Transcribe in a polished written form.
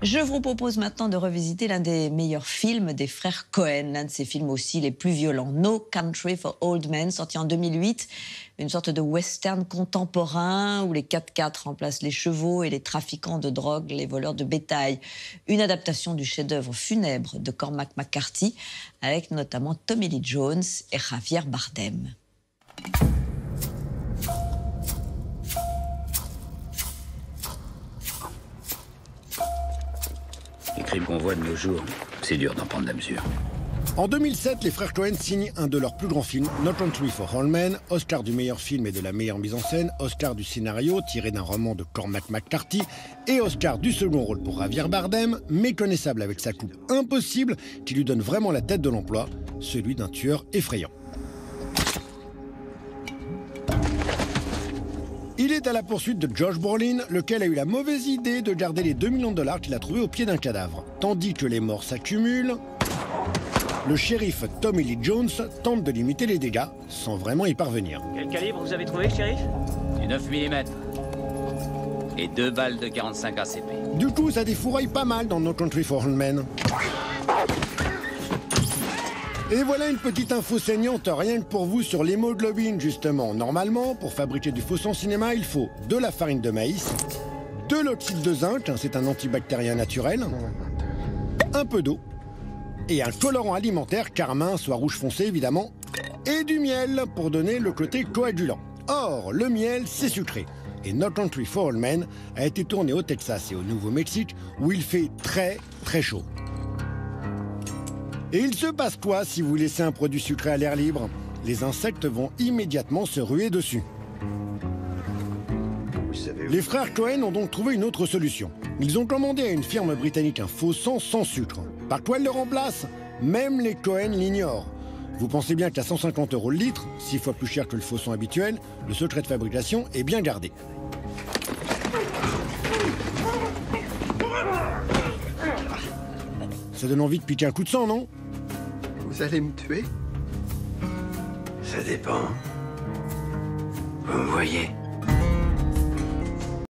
Je vous propose maintenant de revisiter l'un des meilleurs films des frères Cohen, l'un de ces films aussi les plus violents, No Country for Old Men, sorti en 2008, une sorte de western contemporain où les 4x4 remplacent les chevaux et les trafiquants de drogue, les voleurs de bétail. Une adaptation du chef-d'œuvre funèbre de Cormac McCarthy, avec notamment Tommy Lee Jones et Javier Bardem. Les crimes qu'on voit de nos jours, c'est dur d'en prendre la mesure. En 2007, les frères Cohen signent un de leurs plus grands films, No Country for Old Men, Oscar du meilleur film et de la meilleure mise en scène, Oscar du scénario tiré d'un roman de Cormac McCarthy et Oscar du second rôle pour Javier Bardem, méconnaissable avec sa coupe impossible qui lui donne vraiment la tête de l'emploi, celui d'un tueur effrayant. Il est à la poursuite de Josh Brolin, lequel a eu la mauvaise idée de garder les $2 millions qu'il a trouvés au pied d'un cadavre. Tandis que les morts s'accumulent, le shérif Tommy Lee Jones tente de limiter les dégâts sans vraiment y parvenir. Quel calibre vous avez trouvé, shérif? Du 9 mm. Et 2 balles de 45 ACP. Du coup, ça défouraille pas mal dans No Country for Old Men. Et voilà une petite info saignante, rien que pour vous, sur l'hémoglobine, justement. Normalement, pour fabriquer du faux sang cinéma, il faut de la farine de maïs, de l'oxyde de zinc, c'est un antibactérien naturel, un peu d'eau, et un colorant alimentaire, carmin, soit rouge foncé, évidemment, et du miel, pour donner le côté coagulant. Or, le miel, c'est sucré. Et No Country for Old Men a été tourné au Texas et au Nouveau-Mexique, où il fait très, très chaud. Et il se passe quoi si vous laissez un produit sucré à l'air libre? Les insectes vont immédiatement se ruer dessus. Les frères Cohen ont donc trouvé une autre solution. Ils ont commandé à une firme britannique un faux sang sans sucre. Par quoi elle le remplace? Même les Cohen l'ignorent. Vous pensez bien qu'à 150 € le litre, 6 fois plus cher que le faux sang habituel, le secret de fabrication est bien gardé. Ça donne envie de piquer un coup de sang, non? Vous allez me tuer? Ça dépend. Vous me voyez?